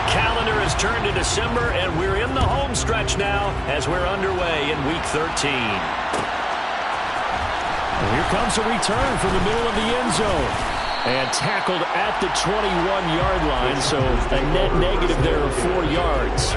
calendar has turned to December, and we're in the home stretch now as we're underway in Week 13. And here comes a return from the middle of the end zone. And tackled at the 21-yard line, so a net negative there of 4 yards.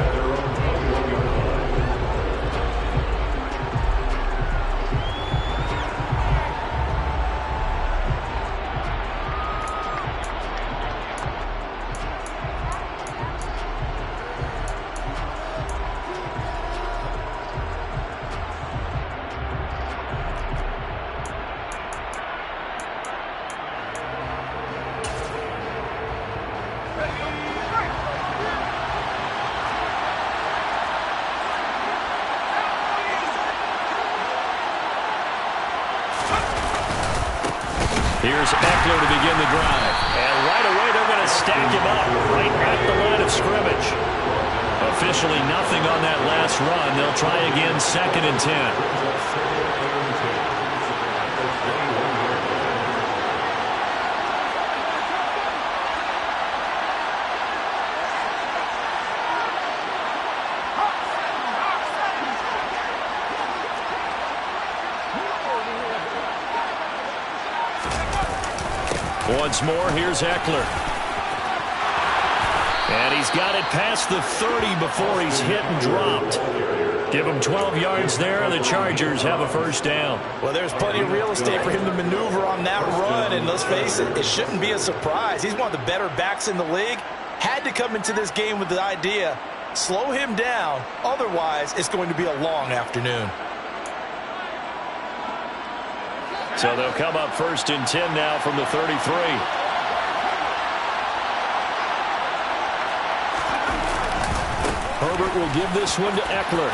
Here's Eckler to begin the drive. And right away, they're going to stack him up right at the line of scrimmage. Officially nothing on that last run. They'll try again, 2nd and 10. Once more, here's Eckler. And he's got it past the 30 before he's hit and dropped. Give him 12 yards there, and the Chargers have a first down. Well, there's plenty of real estate for him to maneuver on that run, and let's face it, it shouldn't be a surprise. He's one of the better backs in the league. Had to come into this game with the idea, slow him down, otherwise it's going to be a long afternoon. So they'll come up 1st and 10 now from the 33. Herbert will give this one to Eckler.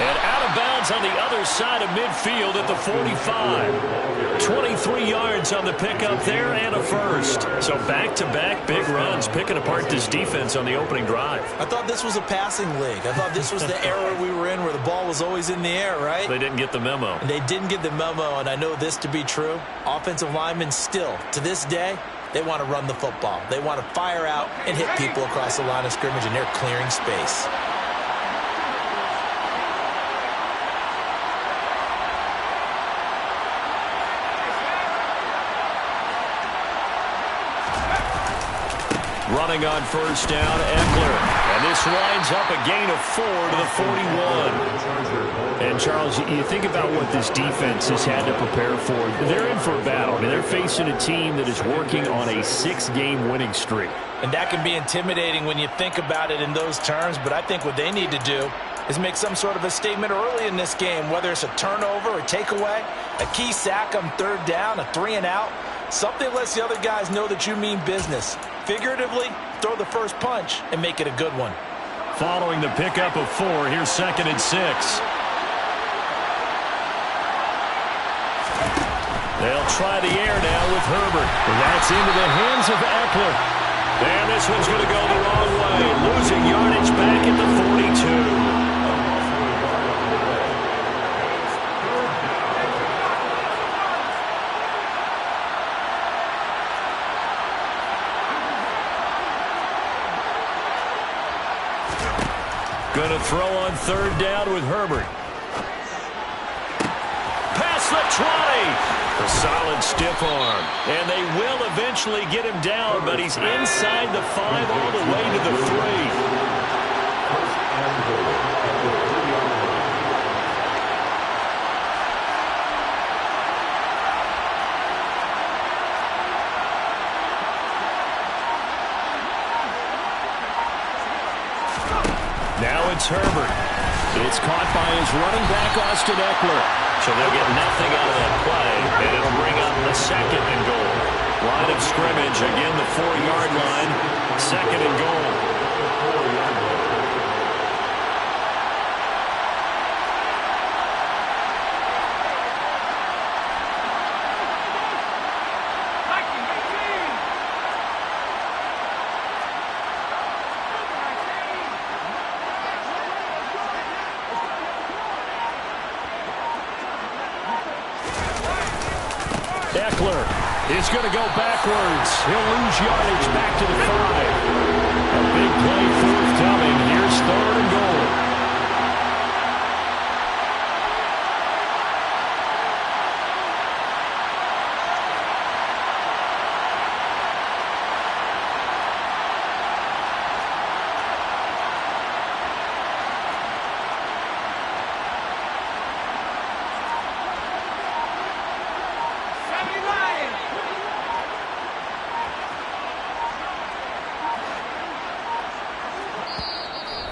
And out of bounds on the other side of midfield at the 45. 23 yards on the pickup there and a first. So back-to-back big runs, picking apart this defense on the opening drive. I thought this was a passing league. I thought this was the era we were in where the ball was always in the air, right? They didn't get the memo. And they didn't get the memo, and I know this to be true. Offensive linemen still, to this day, they want to run the football. They want to fire out and hit people across the line of scrimmage, and they're clearing space. Running on first down, Eckler. And this winds up a gain of 4 to the 41. And, Charles, you think about what this defense has had to prepare for. They're in for a battle. I mean, they're facing a team that is working on a 6-game winning streak. And that can be intimidating when you think about it in those terms, but I think what they need to do is make some sort of a statement early in this game, whether it's a turnover or takeaway, a key sack on 3rd down, a 3-and-out. Something lets the other guys know that you mean business. Figuratively, throw the first punch and make it a good one. Following the pickup of 4, here's 2nd and 6. They'll try the air now with Herbert. And that's into the hands of Eckler. And this one's going to go the wrong way. Losing yardage back at the 42. Going to throw on 3rd down with Herbert. Past the 20. A solid stiff arm. And they will eventually get him down, but he's inside the 5 all the way to the 3. Now it's Herbert. It's caught by his running back, Austin Eckler. So they'll get nothing out of that play, and it'll bring up a 2nd and goal. Line of scrimmage, again the 4-yard line, 2nd and goal. Eckler is going to go backwards. He'll lose yardage back to the 5. A big play forthcoming. Here's 3rd and goal.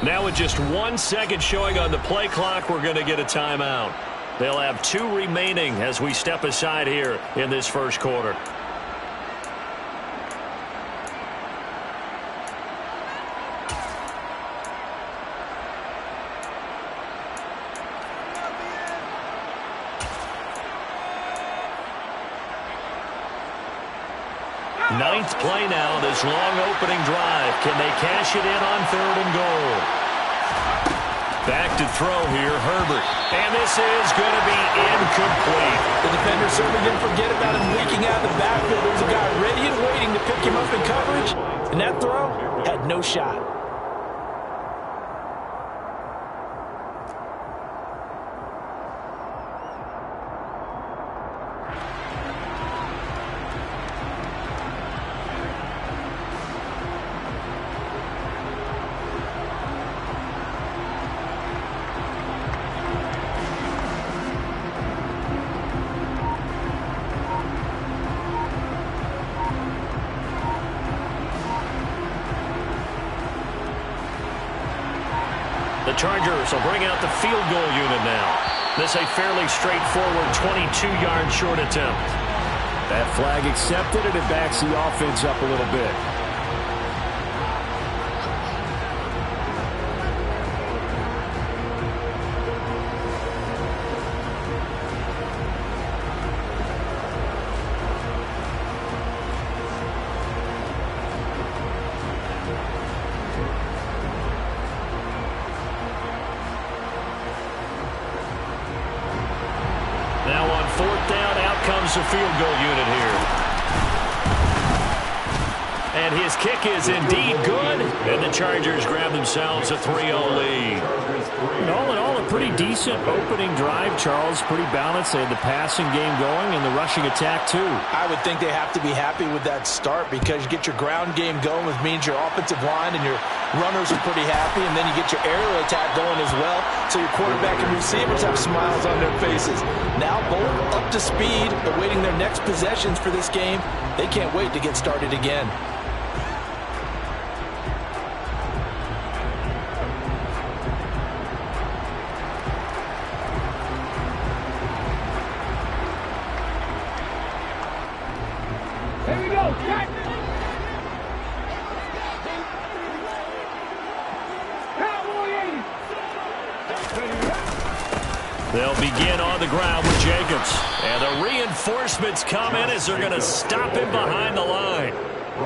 Now with just 1 second showing on the play clock, we're going to get a timeout. They'll have 2 remaining as we step aside here in this first quarter. Ninth play now, this long opening drive. Can they cash it in on 3rd and goal? Back to throw here, Herbert. And this is going to be incomplete. The defender certainly didn't forget about him leaking out of the backfield. There was a guy ready and waiting to pick him up in coverage. And that throw had no shot. The Chargers will bring out the field goal unit now. This a fairly straightforward 22-yard short attempt. That flag accepted, and it backs the offense up a little bit. Now on 4th down, out comes the field goal unit here. And his kick is indeed good. And the Chargers grab themselves a 3-0 lead. All in all, a pretty decent opening drive, Charles. Pretty balanced. They had the passing game going and the rushing attack, too. I would think they have to be happy with that start because you get your ground game going, which means your offensive line and your runners are pretty happy, and then you get your aerial attack going as well, so your quarterback and receivers have smiles on their faces. Now both up to speed, awaiting their next possessions for this game. They can't wait to get started again. Here we go, Jack! They'll begin on the ground with Jacobs. And the reinforcements come in as they're going to stop him behind the line.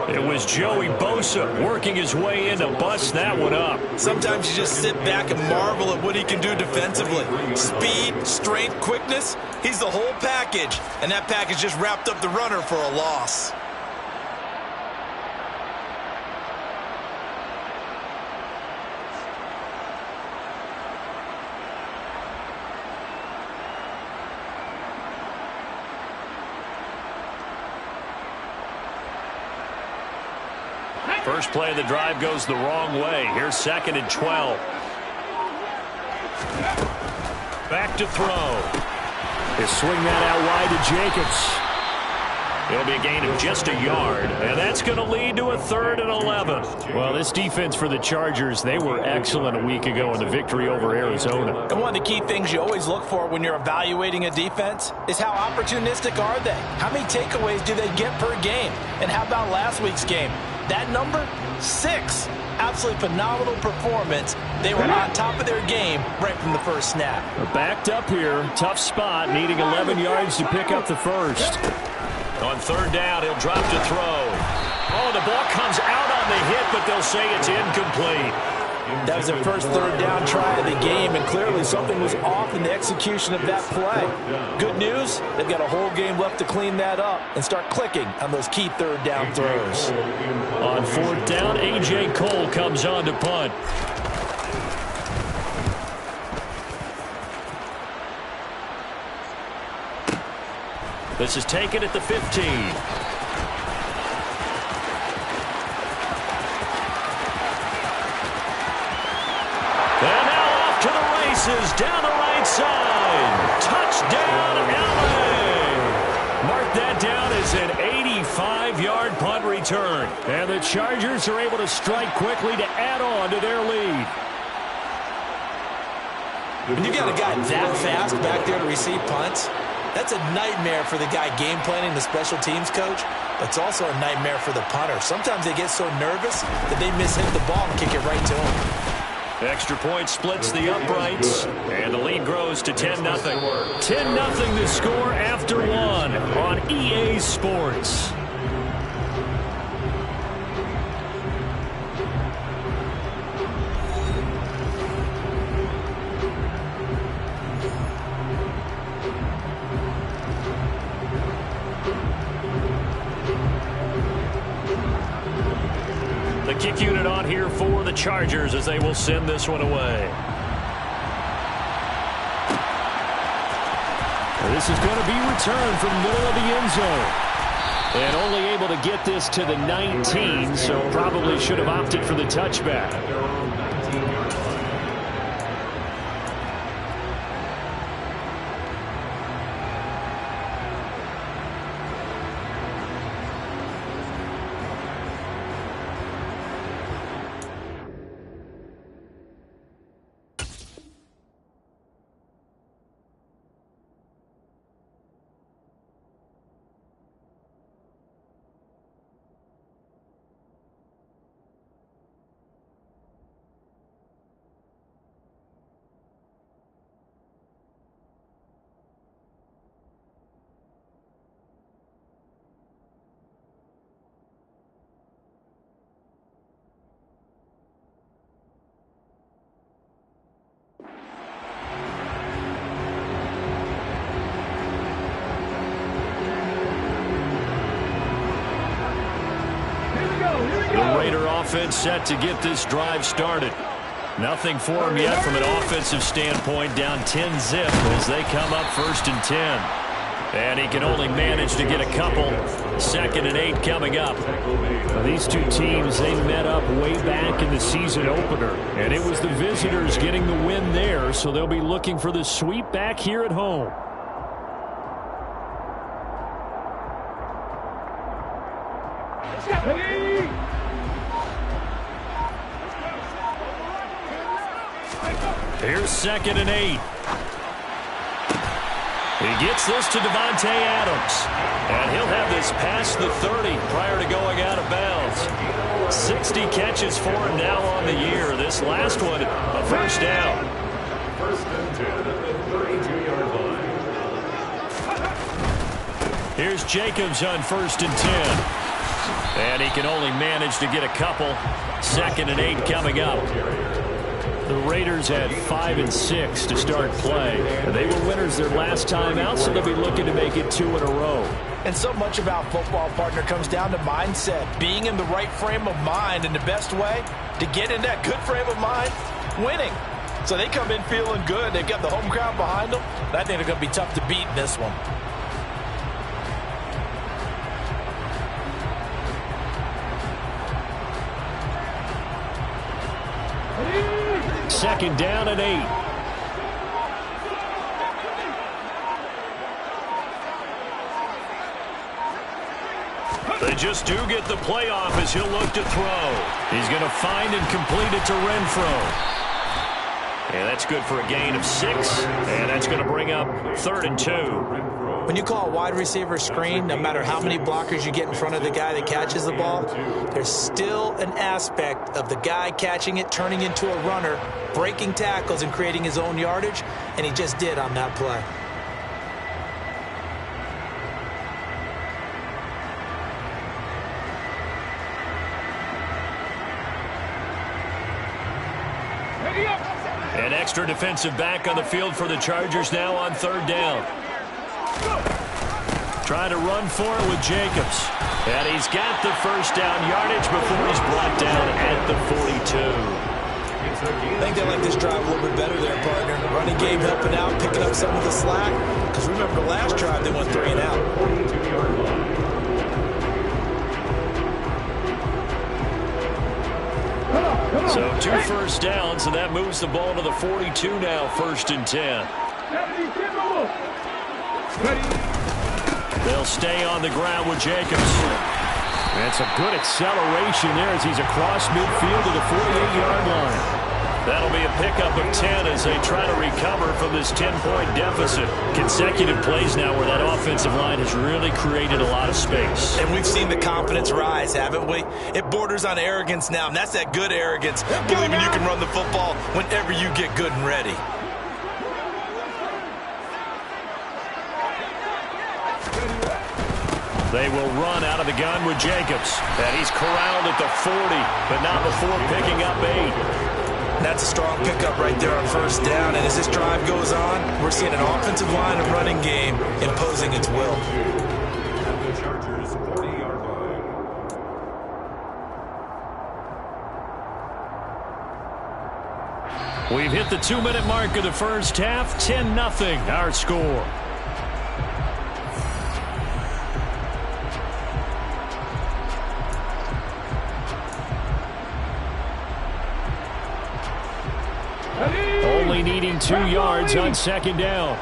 It was Joey Bosa working his way in to bust that one up. Sometimes you just sit back and marvel at what he can do defensively. Speed, strength, quickness, he's the whole package. And that package just wrapped up the runner for a loss. First play of the drive goes the wrong way. Here's 2nd and 12. Back to throw. They swing that out wide to Jacobs. It'll be a gain of just a yard, and that's going to lead to a 3rd and 11. Well, this defense for the Chargers, they were excellent a week ago in the victory over Arizona. And one of the key things you always look for when you're evaluating a defense is how opportunistic are they? How many takeaways do they get per game? And how about last week's game? That number, 6. Absolutely phenomenal performance. They were on top of their game right from the first snap. They're backed up here. Tough spot, needing 11 yards to pick up the first. On 3rd down, he'll drop to throw. Oh, the ball comes out on the hit, but they'll say it's incomplete. That was their first third down try of the game, and clearly something was off in the execution of that play. Good news, they've got a whole game left to clean that up and start clicking on those key third down throws. On fourth down, A.J. Cole comes on to punt. This is taken at the 15. And now off to the races, down the right side. Touchdown, LA! Mark that down as an 85-yard punt return. And the Chargers are able to strike quickly to add on to their lead. When you got a guy that fast back there to receive punts, that's a nightmare for the guy game planning, the special teams coach. But it's also a nightmare for the punter. Sometimes they get so nervous that they mishit the ball and kick it right to him. Extra point splits the uprights, and the lead grows to 10-0. 10-0 the score after one on EA Sports. Kick unit on here for the Chargers as they will send this one away. This is going to be returned from the middle of the end zone. And only able to get this to the 19, so probably should have opted for the touchback. The Raider offense set to get this drive started. Nothing for them yet from an offensive standpoint, down 10-0 as they come up 1st and 10. And he can only manage to get a couple. 2nd and 8 coming up. Now, these two teams, they met up way back in the season opener. And it was the visitors getting the win there, so they'll be looking for the sweep back here at home. Here's 2nd and 8. He gets this to Devontae Adams. And he'll have this past the 30 prior to going out of bounds. 60 catches for him now on the year. This last one, a first down. 1st and 10 at the 32-yard line. Here's Jacobs on 1st and 10. And he can only manage to get a couple. 2nd and 8 coming up. The Raiders had 5 and 6 to start play. They were winners their last time out, so they'll be looking to make it 2 in a row. And so much about football, partner, comes down to mindset. Being in the right frame of mind, and the best way to get in that good frame of mind, winning. So they come in feeling good. They've got the home crowd behind them. And I think they're going to be tough to beat in this one. Second down and 8. They just do get the playoff as he'll look to throw. He's going to find and complete it to Renfro. And that's good for a gain of 6. And that's going to bring up 3rd and 2. When you call a wide receiver screen, no matter how many blockers you get in front of the guy that catches the ball, there's still an aspect of the guy catching it, turning into a runner, breaking tackles and creating his own yardage, and he just did on that play. An extra defensive back on the field for the Chargers now on third down. Trying to run for it with Jacobs. And he's got the first down yardage before he's brought down at the 42. I think they like this drive a little bit better there, partner. Running game helping out, picking up some of the slack. Because remember, the last drive they went 3 and out. So 2 first downs, and that moves the ball to the 42 now, 1st and 10. They'll stay on the ground with Jacobs. That's a good acceleration there as he's across midfield to the 48-yard line. That'll be a pickup of 10 as they try to recover from this 10-point deficit. Consecutive plays now where that offensive line has really created a lot of space. And we've seen the confidence rise, haven't we? It borders on arrogance now, and that's that good arrogance, believing you can run the football whenever you get good and ready. They will run out of the gun with Jacobs. And he's corralled at the 40, but not before picking up 8. That's a strong pickup right there on first down. And as this drive goes on, we're seeing an offensive line and running game imposing its will. The Chargers 40-yard line. We've hit the 2-minute mark of the first half. 10-0 our score. Only needing 2 yards on second down.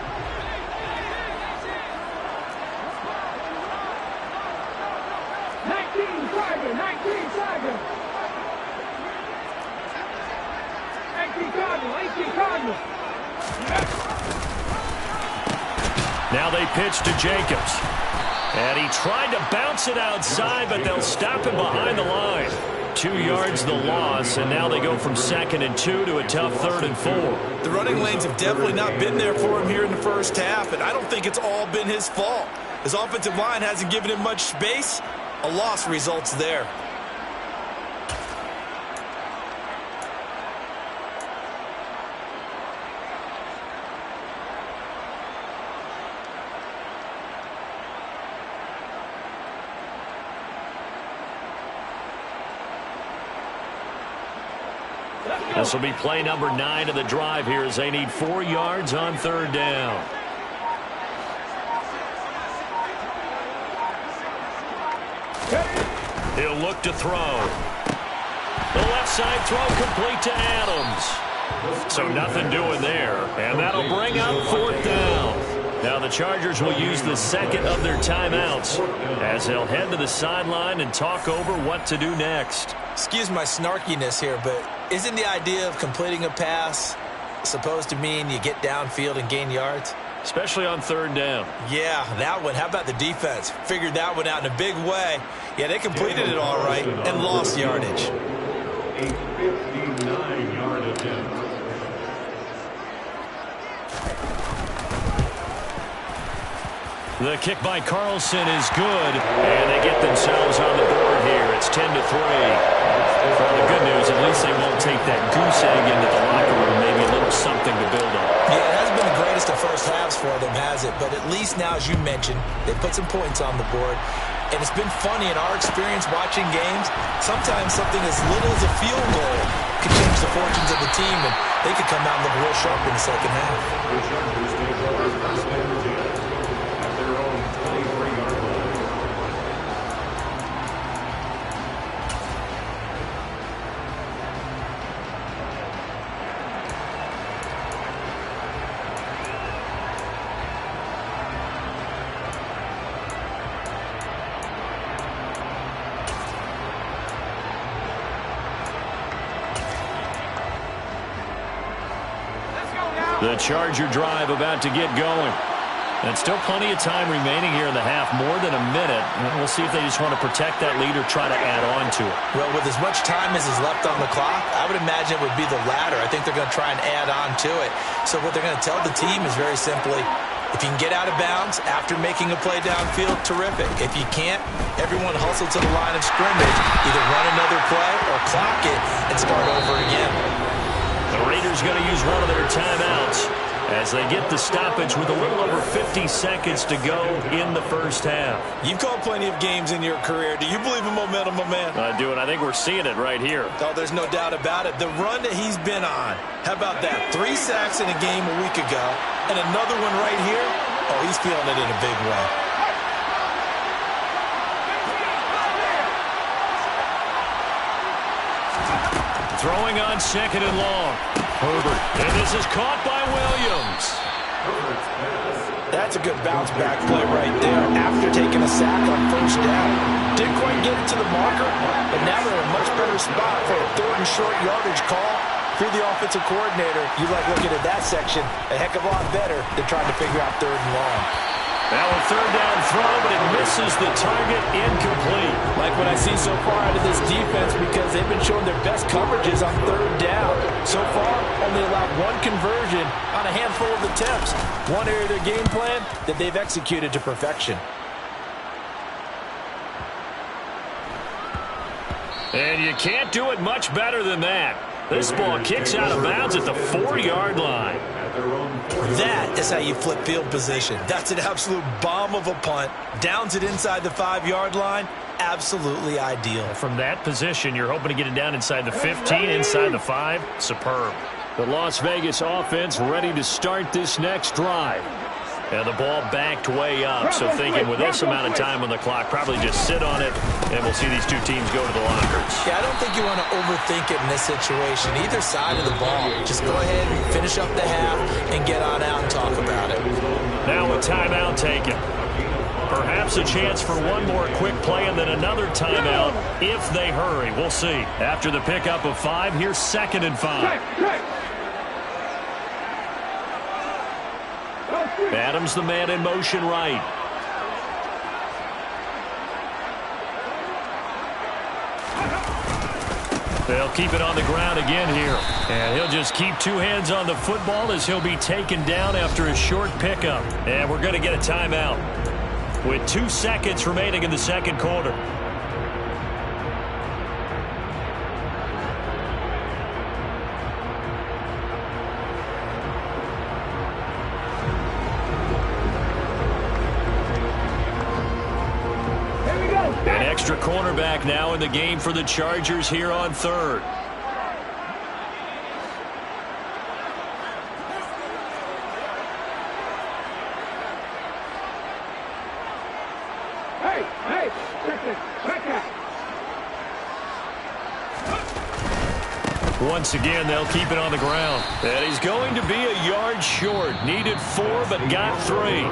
Now they pitch to Jacobs. And he tried to bounce it outside, but they'll stop him behind the line. 2 yards the loss, and now they go from 2nd and 2 to a tough 3rd and 4. The running lanes have definitely not been there for him here in the first half, and I don't think it's all been his fault. His offensive line hasn't given him much space. A loss results there. This will be play number 9 of the drive here as they need 4 yards on third down. He'll look to throw. The left side throw complete to Adams. So nothing doing there. And that'll bring up 4th down. Now the Chargers will use the second of their timeouts as they'll head to the sideline and talk over what to do next. Excuse my snarkiness here, but isn't the idea of completing a pass supposed to mean you get downfield and gain yards? Especially on third down. Yeah, that one. How about the defense? Figured that one out in a big way. Yeah, they completed it all right and lost yardage. A 59-yard attempt. The kick by Carlson is good, and they get themselves on the board here. It's 10-3. Well, the good news, at least they won't take that goose egg into the locker room. Maybe a little something to build on. Yeah, it hasn't been the greatest of first halves for them, has it? But at least now, as you mentioned, they put some points on the board. And it's been funny in our experience watching games. Sometimes something as little as a field goal can change the fortunes of the team, and they could come out and look real sharp in the second half. The Chargers take over first and 10 at their own 23-yard line. The Charger drive about to get going. And still plenty of time remaining here in the half, more than a minute. We'll see if they just want to protect that lead or try to add on to it. Well, with as much time as is left on the clock, I would imagine it would be the latter. I think they're going to try and add on to it. So what they're going to tell the team is very simply, if you can get out of bounds after making a play downfield, terrific. If you can't, everyone hustle to the line of scrimmage, either run another play or clock it and start over again. The Raiders going to use one of their timeouts as they get the stoppage with a little over 50 seconds to go in the first half. You've called plenty of games in your career. Do you believe in momentum, my man? I do, and I think we're seeing it right here. Oh, there's no doubt about it. The run that he's been on. How about that? 3 sacks in a game a week ago, and another one right here. Oh, he's feeling it in a big way. Throwing on second and long. Herbert. And this is caught by Williams. That's a good bounce-back play right there after taking a sack on first down. Didn't quite get it to the marker, but now they're in a much better spot for a 3rd and short yardage call. If you're the offensive coordinator, you like looking at that section a heck of a lot better than trying to figure out 3rd and long. Now a 3rd down throw, but it misses the target, incomplete. Like what I see so far out of this defense because they've been showing their best coverages on 3rd down. So far, only allowed 1 conversion on a handful of attempts. One area of their game plan that they've executed to perfection. And you can't do it much better than that. This ball kicks out of bounds at the 4-yard line. That is how you flip field position. That's an absolute bomb of a punt. Downs it inside the 5-yard line. Absolutely ideal. From that position, you're hoping to get it down inside the 15, inside the 5. Superb. The Las Vegas offense ready to start this next drive. And the ball backed way up, so thinking with this amount of time on the clock, probably just sit on it, and we'll see these two teams go to the lockers. Yeah, I don't think you want to overthink it in this situation. Either side of the ball, just go ahead and finish up the half and get on out and talk about it. Now a timeout taken. Perhaps a chance for one more quick play and then another timeout if they hurry. We'll see. After the pickup of 5, here's 2nd and 5. Adams, the man in motion right. They'll keep it on the ground again here. And he'll just keep 2 hands on the football as he'll be taken down after a short pickup. And we're going to get a timeout with 2 seconds remaining in the second quarter. An extra cornerback now in the game for the Chargers here on 3rd. Hey, check it. Once again, they'll keep it on the ground. And he's going to be a yard short. Needed 4, but got 3.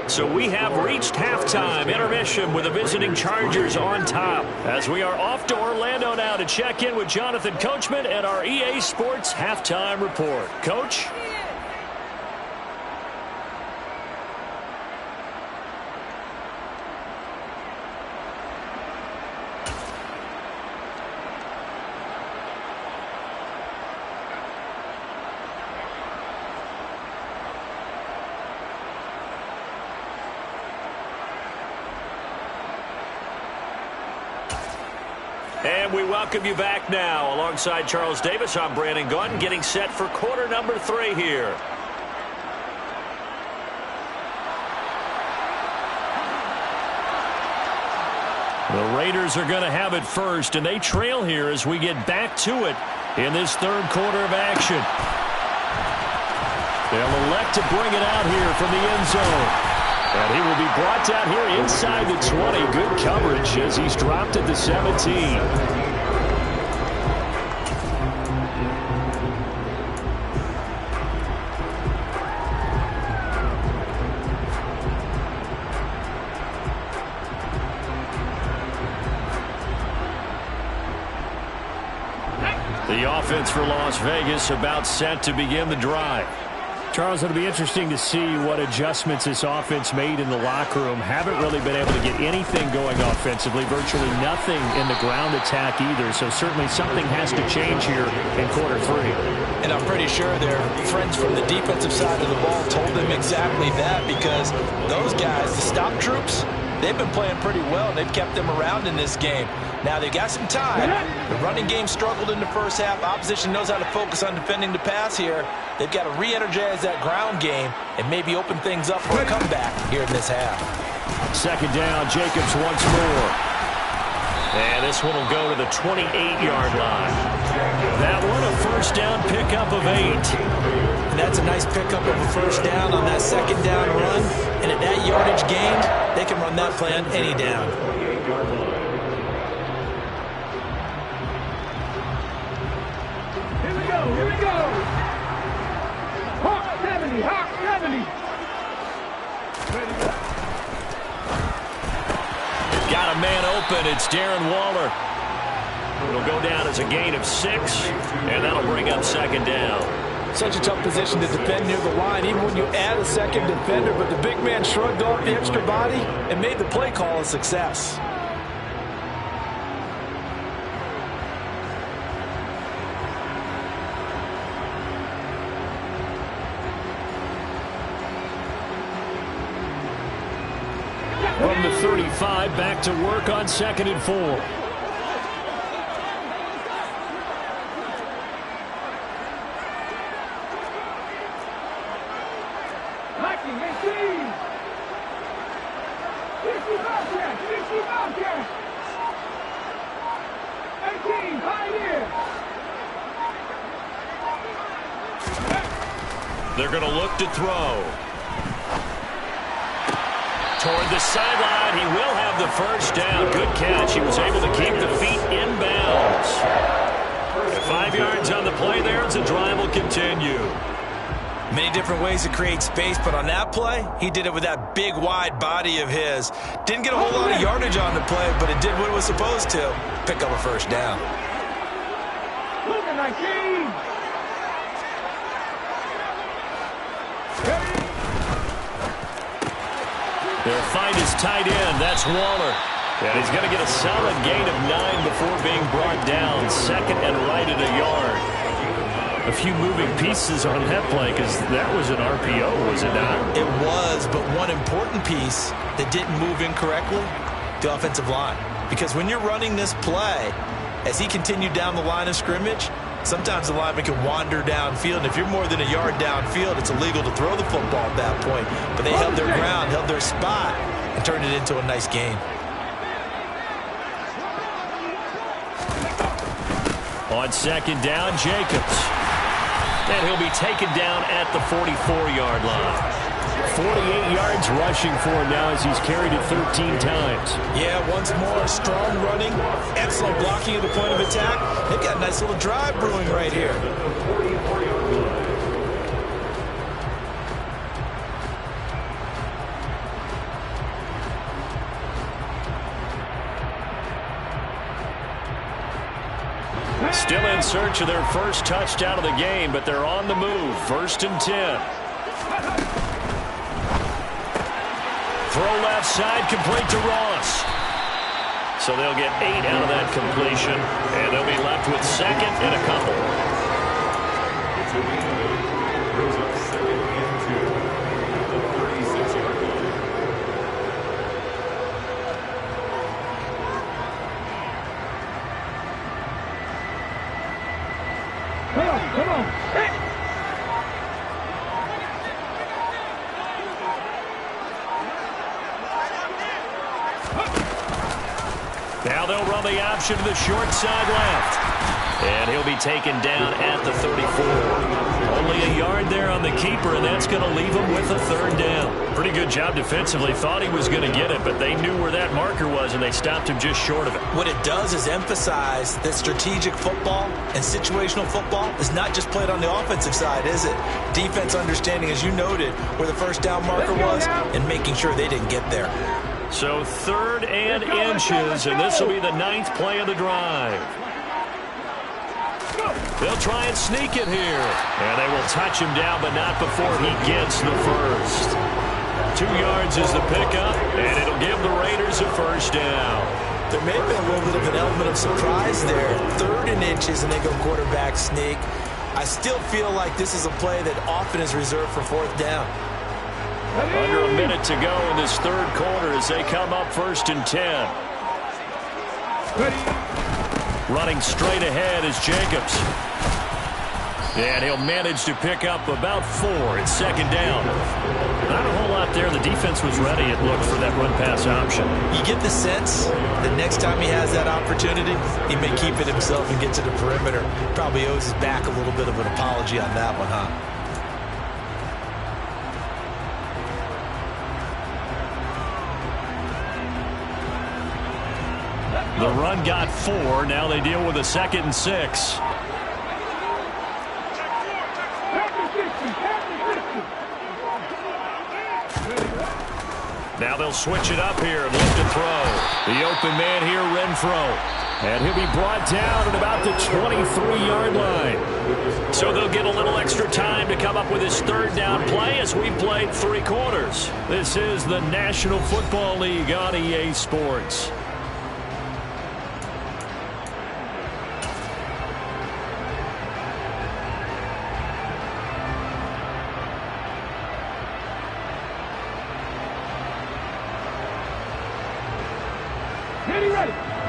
So we have reached halftime intermission with the visiting Chargers on top. As we are off to Orlando now to check in with Jonathan Coachman and our EA Sports halftime report. Coach? And we welcome you back now. Alongside Charles Davis, I'm Brandon Gunn, getting set for quarter number 3 here. The Raiders are going to have it first, and they trail here as we get back to it in this 3rd quarter of action. They'll elect to bring it out here from the end zone. And he will be brought down here inside the 20. Good coverage as he's dropped at the 17. The offense for Las Vegas about set to begin the drive. Charles, it'll be interesting to see what adjustments this offense made in the locker room. Haven't really been able to get anything going offensively, virtually nothing in the ground attack either. So certainly something has to change here in quarter 3. And I'm pretty sure their friends from the defensive side of the ball told them exactly that, because those guys, the stop troops, they've been playing pretty well. They've kept them around in this game. Now, they've got some time. The running game struggled in the first half. Opposition knows how to focus on defending the pass here. They've got to re-energize that ground game and maybe open things up for a comeback here in this half. Second down, Jacobs once more. And this one will go to the 28-yard line. That one a first down pickup of 8. And that's a nice pickup of a first down on that second down run. And at that yardage gained, they can run that play on any down. Here we go. Hawk 70, Hawk 70. Got a man open. It's Darren Waller. It'll go down as a gain of 6, and that'll bring up second down. Such a tough position to defend near the line, even when you add a second defender, but the big man shrugged off the extra body and made the play call a success. From the 35, back to work on 2nd and 4. Liking 18. 60 Bobcat, 60 Bobcat. 18, Pioneer. They're going to look to throw. Toward the sideline, he will have the first down. Good catch. He was able to keep the feet in bounds. 5 yards on the play there as the drive will continue. Many different ways to create space, but on that play, he did it with that big, wide body of his. Didn't get a whole lot of yardage on the play, but it did what it was supposed to. Pick up a first down. Look at 19. Their fight is tight end. That's Waller. And he's going to get a solid gain of 9 before being brought down. Second and right at a yard. A few moving pieces on that play because that was an RPO, was it not? It was, but one important piece that didn't move incorrectly, the offensive line. Because when you're running this play, as he continued down the line of scrimmage, sometimes the lineman can wander downfield. And if you're more than a yard downfield, it's illegal to throw the football at that point. But they held their ground, held their spot, and turned it into a nice gain. On second down, Jacobs. And he'll be taken down at the 44-yard line. 48 yards rushing for him now as he's carried it 13 times. Yeah, once more, strong running, excellent blocking at the point of attack. They've got a nice little drive brewing right here. Still in search of their first touchdown of the game, but they're on the move. 1st and 10. Throw left side, complete to Ross. So they'll get 8 out of that completion, and they'll be left with second and a couple. Brings up 2nd and 2 at the 36-yard line. Come on. Hey. Now they'll run the option to the short side left. And he'll be taken down at the 34. Only a yard there on the keeper, and that's going to leave him with a 3rd down. Pretty good job defensively. Thought he was going to get it, but they knew where that marker was, and they stopped him just short of it. What it does is emphasize that strategic football and situational football is not just played on the offensive side, is it? Defense understanding, as you noted, where the first down marker was and making sure they didn't get there. So 3rd and inches, and this will be the 9th play of the drive. They'll try and sneak it here. And they will touch him down, but not before he gets the first. 2 yards is the pickup, and it'll give the Raiders a first down. There may have been a little bit of an element of surprise there. 3rd and inches, and they go quarterback sneak. I still feel like this is a play that often is reserved for 4th down. Under a minute to go in this third quarter as they come up 1st and 10. Running straight ahead is Jacobs. And he'll manage to pick up about 4. It's 2nd down. Not a whole lot there. The defense was ready, it looked, for that run-pass option. You get the sense that next time he has that opportunity, he may keep it himself and get to the perimeter. Probably owes his back a little bit of an apology on that one, huh? The run got 4. Now they deal with a 2nd and 6. Now they'll switch it up here and look to throw. The open man here, Renfro. And he'll be brought down at about the 23-yard line. So they'll get a little extra time to come up with his 3rd down play as we've played 3 quarters. This is the National Football League on EA Sports.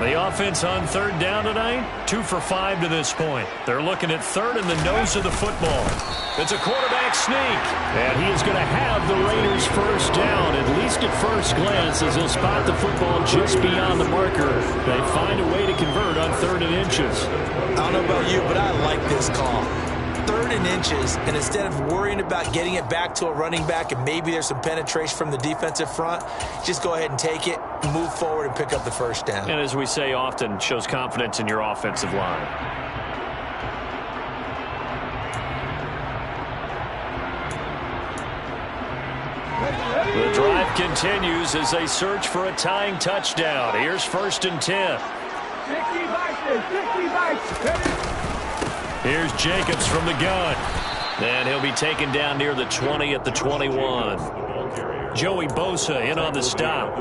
The offense on 3rd down tonight, 2 for 5 to this point. They're looking at 3rd in the nose of the football. It's a quarterback sneak. And he is going to have the Raiders 1st down, at least at first glance, as he'll spot the football just beyond the marker. They find a way to convert on 3rd and inches. I don't know about you, but I like this call. 3rd and inches, and instead of worrying about getting it back to a running back and maybe there's some penetration from the defensive front, just go ahead and take it, move forward, and pick up the 1st down. And as we say often, shows confidence in your offensive line. The drive continues as they search for a tying touchdown. Here's 1st and 10. Here's Jacobs from the gun. And he'll be taken down near the 20 at the 21. Joey Bosa in on the stop.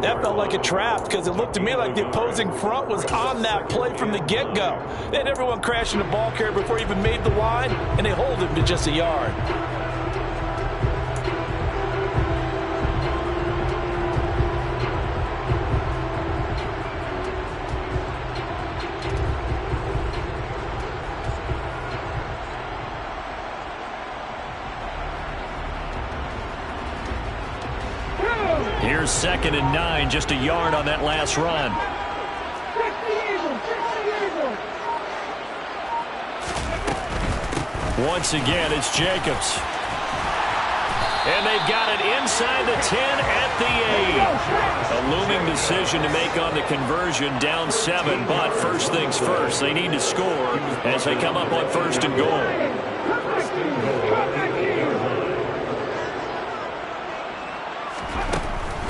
That felt like a trap because it looked to me like the opposing front was on that play from the get-go. They had everyone crashing the ball carrier before he even made the line, and they hold him to just a yard. Here's 2nd and 9, just a yard on that last run. Once again, it's Jacobs. And they've got it inside the 10 at the 8. A looming decision to make on the conversion, down 7. But first things first, they need to score as they come up on 1st and goal.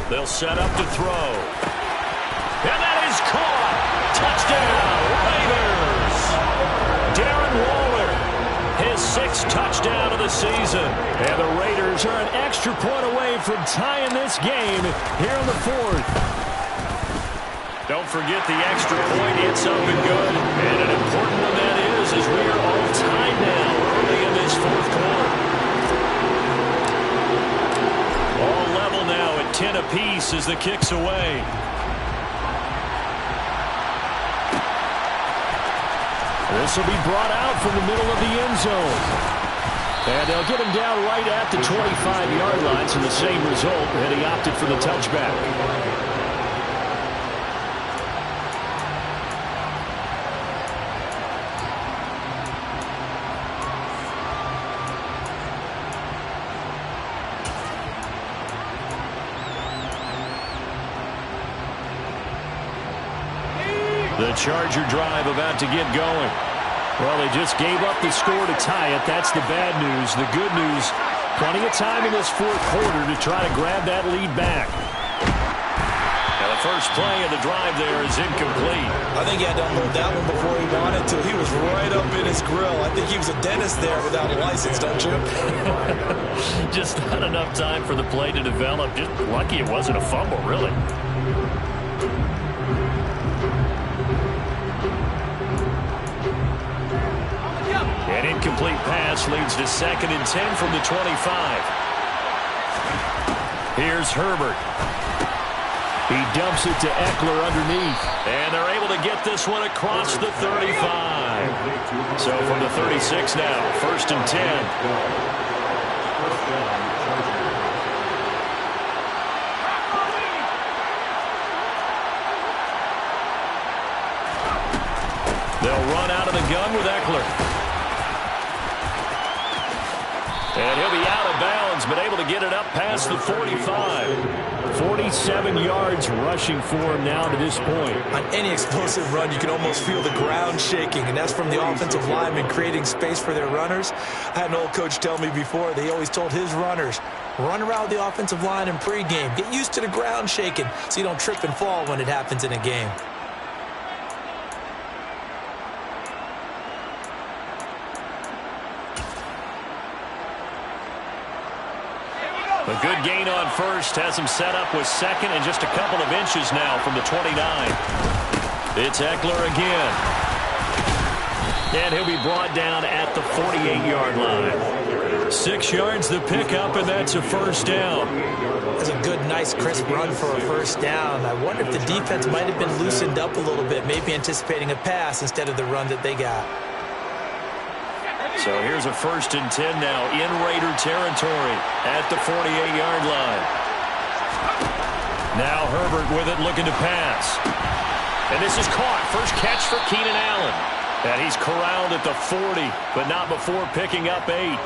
They'll set up to throw. And that is caught. Touchdown, Raiders. Darren Waller, his 6th touchdown of the season. And the Raiders are an extra point away from tying this game here in the 4th. Don't forget the extra point. It's up and good. And an important one that is, as we are all tied now early in this 4th quarter. All level now at 10 apiece as the kick's away. This will be brought out from the middle of the end zone. And they'll get him down right at the 25-yard line, so the same result, and he opted for the touchback. The Charger drive about to get going. Well, they just gave up the score to tie it. That's the bad news. The good news, plenty of time in this 4th quarter to try to grab that lead back. Now the first play of the drive there is incomplete. I think he had to unload that one before he wanted to. He was right up in his grill. I think he was a dentist there without a license, don't you? Just not enough time for the play to develop. Just lucky it wasn't a fumble, really. An incomplete pass leads to 2nd and 10 from the 25. Here's Herbert. He dumps it to Eckler underneath. And they're able to get this one across the 35. So from the 36 now, 1st and 10. They'll run out of the gun with Eckler. And he'll be out of bounds, but able to get it up past the 45. 47 yards rushing for him now to this point. On any explosive run, you can almost feel the ground shaking, and that's from the offensive linemen creating space for their runners. I had an old coach tell me before, they always told his runners, run around the offensive line in pregame. Get used to the ground shaking so you don't trip and fall when it happens in a game. A good gain on first has him set up with second and just a couple of inches now from the 29. It's Eckler again. And he'll be brought down at the 48-yard line. 6 yards the pickup, and that's a first down. That's a good, nice, crisp run for a first down. I wonder if the defense might have been loosened up a little bit, maybe anticipating a pass instead of the run that they got. So here's a 1st and 10 now in Raider territory at the 48-yard line. Now Herbert with it, looking to pass. And this is caught. First catch for Keenan Allen. And he's corralled at the 40, but not before picking up 8.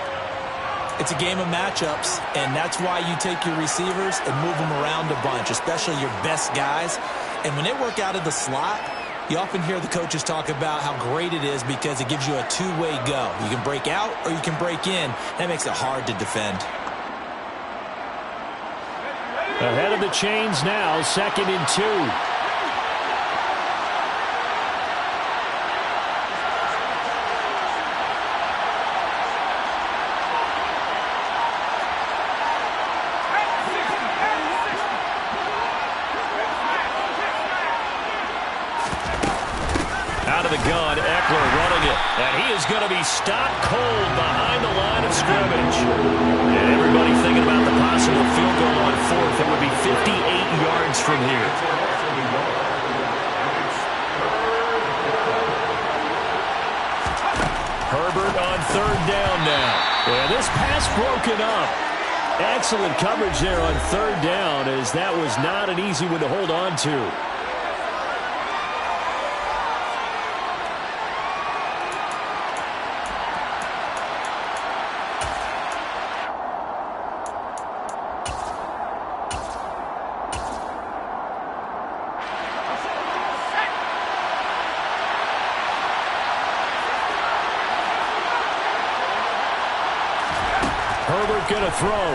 It's a game of matchups, and that's why you take your receivers and move them around a bunch, especially your best guys. And when they work out of the slot, you often hear the coaches talk about how great it is because it gives you a two-way go. You can break out or you can break in. That makes it hard to defend. Ahead of the chains now, 2nd and 2. Out of the gun, Eckler running it. And he is going to be stopped cold behind the line of scrimmage. And everybody thinking about the possible field goal on 4th. It would be 58 yards from here. Herbert on 3rd down now. And this pass broken up. Excellent coverage there on 3rd down, as that was not an easy one to hold on to. Herbert going to throw.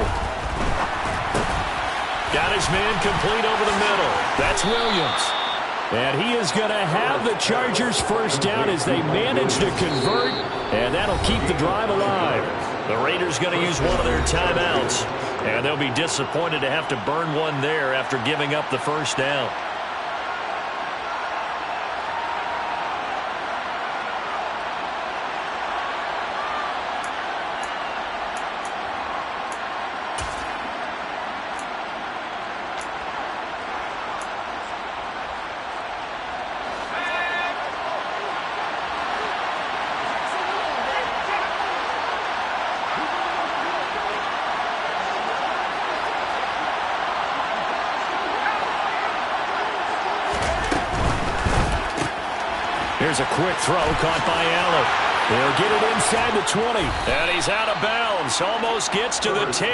Got his man complete over the middle. That's Williams. And he is going to have the Chargers first down as they manage to convert. And that'll keep the drive alive. The Raiders going to use one of their timeouts. And they'll be disappointed to have to burn one there after giving up the first down. Here's a quick throw caught by Allen. They'll get it inside the 20. And he's out of bounds. Almost gets to the 10.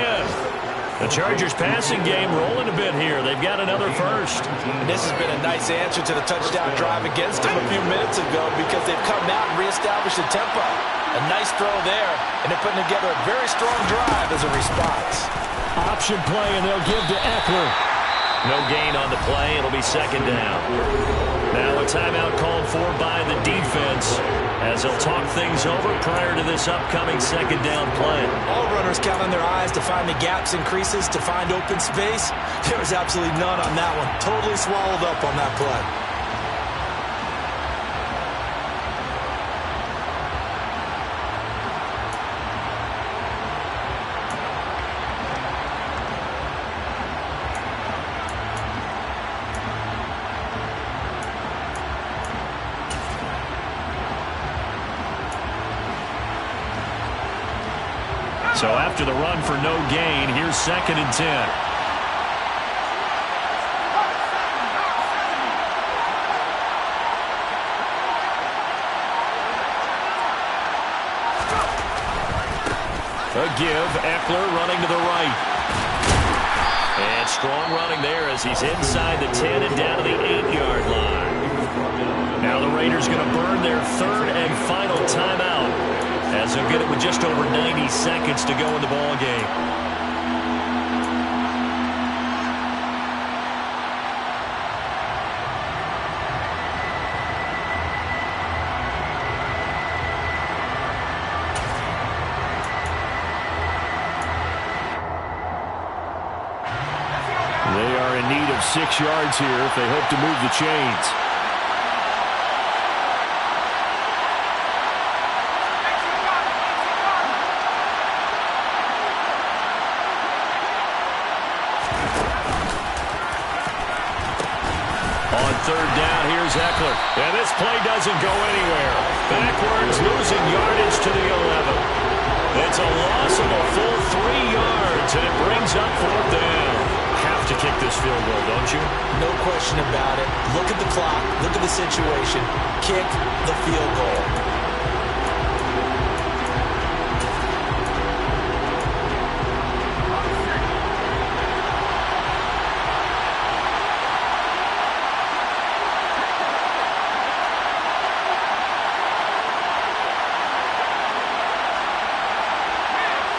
The Chargers passing game rolling a bit here. They've got another first. And this has been a nice answer to the touchdown drive against them a few minutes ago because they've come out and reestablished the tempo. A nice throw there, and they're putting together a very strong drive as a response. Option play, and they'll give to Eckler. No gain on the play. It'll be 2nd down. Now a timeout called for by the defense as they'll talk things over prior to this upcoming 2nd down play. All runners count on their eyes to find the gaps and creases, to find open space. There was absolutely none on that one. Totally swallowed up on that play. So after the run for no gain, here's 2nd and 10. A give, Eckler running to the right. And strong running there as he's inside the 10 and down to the 8-yard line. Now the Raiders going to burn their 3rd and final timeout as they'll get it with just over 90 seconds to go in the ball game. They are in need of 6 yards here if they hope to move the chains. On 3rd down, here's Eckler. And this play doesn't go anywhere. Backwards, losing yardage to the 11. It's a loss of a full 3 yards, and it brings up 4th down. Have to kick this field goal, don't you? No question about it. Look at the clock. Look at the situation. Kick the field goal.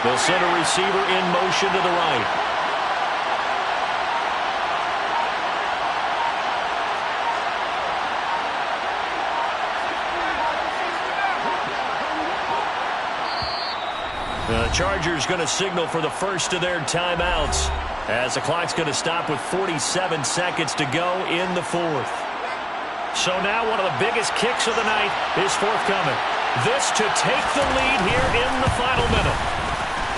They'll send a receiver in motion to the right. The Chargers going to signal for the first of their timeouts as the clock's going to stop with 47 seconds to go in the 4th. So now one of the biggest kicks of the night is forthcoming. This to take the lead here in the final minute.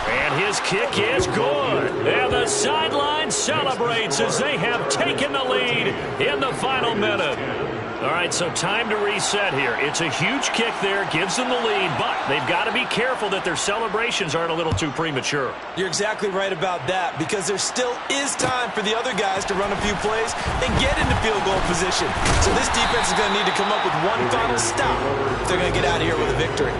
And his kick is good. And the sideline celebrates as they have taken the lead in the final minute. All right, so time to reset here. It's a huge kick there, gives them the lead, but they've got to be careful that their celebrations aren't a little too premature. You're exactly right about that, because there still is time for the other guys to run a few plays and get into field goal position. So this defense is going to need to come up with one final stop if they're going to get out of here with a victory.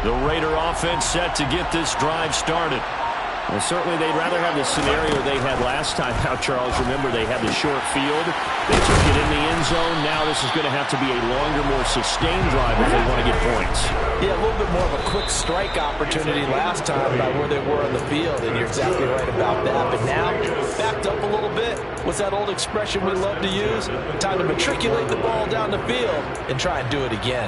The Raider offense set to get this drive started. Well, certainly they'd rather have the scenario they had last time out, Charles. Remember, they had the short field. They took it in the end zone. Now this is going to have to be a longer, more sustained drive if they want to get points. Yeah, a little bit more of a quick strike opportunity last time by where they were on the field, and you're exactly right about that. But now, backed up a little bit. What's that old expression we love to use? Time to matriculate the ball down the field and try and do it again.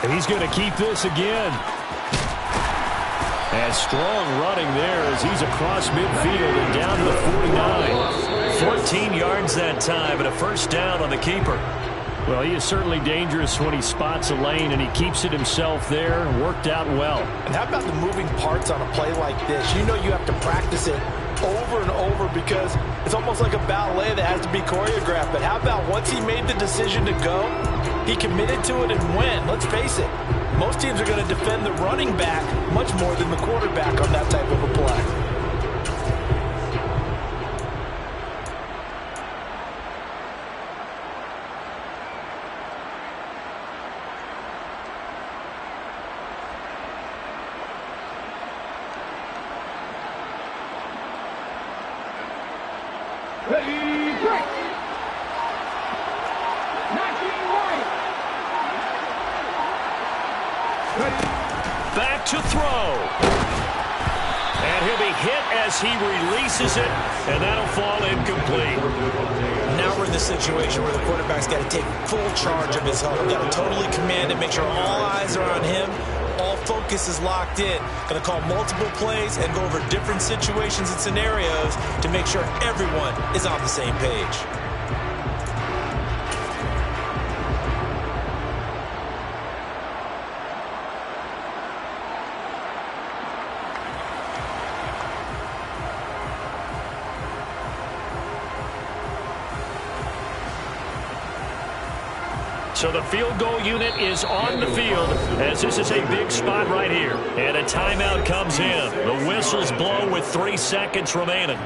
And he's going to keep this again. And strong running there as he's across midfield and down to the 49. 14 yards that time and a first down on the keeper. Well, he is certainly dangerous when he spots a lane, and he keeps it himself there. Worked out well. And how about the moving parts on a play like this? You know you have to practice it over and over because it's almost like a ballet that has to be choreographed. But how about once he made the decision to go, he committed to it and went. Let's face it, most teams are going to defend the running back much more than the quarterback on that type of a play. Ready, break. 19 Lions. Ready. Back to throw. And he'll be hit as he releases it, and that'll fall incomplete. Now we're in the situation where the quarterback's got to take full charge of his health. Got to totally command it, make sure all eyes are on him. All focus is locked in. Going to call multiple plays and go over different situations and scenarios to make sure everyone is on the same page. So the field goal unit is on the field as this is a big spot right here. And a timeout comes in. The whistles blow with 3 seconds remaining.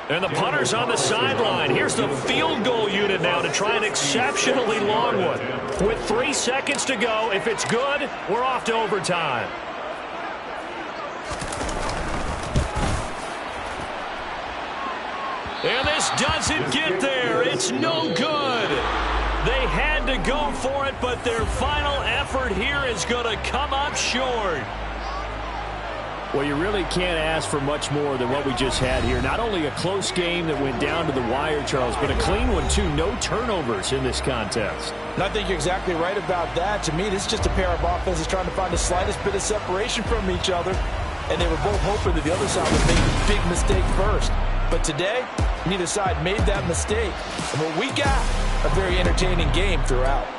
And the punter's on the sideline. Here's the field goal unit now to try an exceptionally long one. With 3 seconds to go, if it's good, we're off to overtime. And this doesn't get there. It's no good. They had to go for it, but their final effort here is going to come up short. Well, you really can't ask for much more than what we just had here. Not only a close game that went down to the wire, Charles, but a clean one, too. No turnovers in this contest. And I think you're exactly right about that. To me, this is just a pair of offenses trying to find the slightest bit of separation from each other. And they were both hoping that the other side would make a big mistake first. But today, neither side made that mistake. And what we got, a very entertaining game throughout.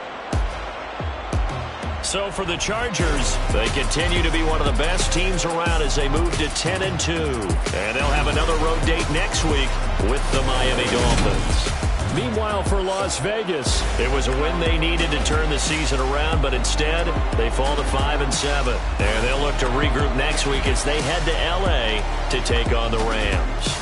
So for the Chargers, they continue to be one of the best teams around as they move to 10-2. And they'll have another road date next week with the Miami Dolphins. Meanwhile, for Las Vegas, it was a win they needed to turn the season around, but instead, they fall to 5-7. And they'll look to regroup next week as they head to L.A. to take on the Rams.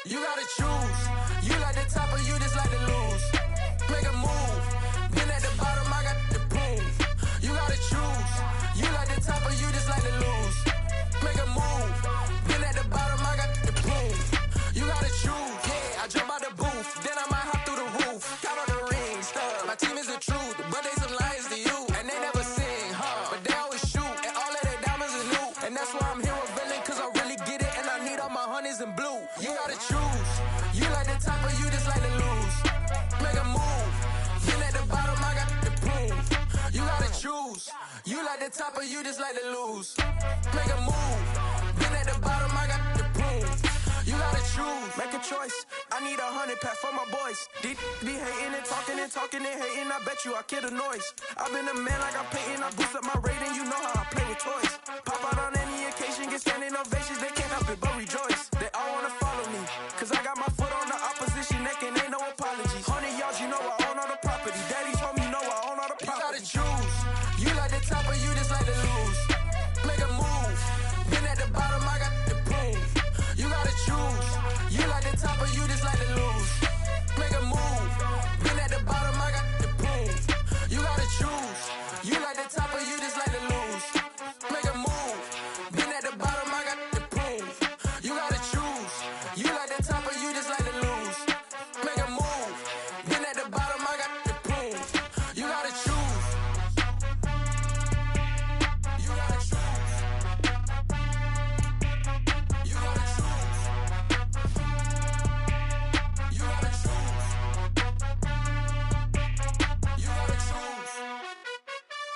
You gotta choose. You like the top or you just like to lose. Make a move. Been at the bottom, I got the boom. You gotta choose. You like the top or you just like to lose. Make a move. Been at the bottom, I got the boom. You gotta choose. Yeah, I jump out the booth. Then I might hop through the roof. Count on the rings. My team is the truth, but they some liars to you. And they never sing, but they always shoot. And all of their diamonds is new. And that's why I'm here with villain, cause I really get it. And I need all my honeys in blue. You gotta choose. You like the top or you just like to lose. Make a move. Been at the bottom, I got the boom. You gotta choose. You like the top or you just like to lose. Make a move. Been at the bottom, I got the boom. You gotta choose. Make a choice. I need 100 pack for my boys. Be hating and talking and hating. I bet you I kill the noise. I've been a man like I'm painting. I boost up my rating. You know how I play with toys. Pop out on any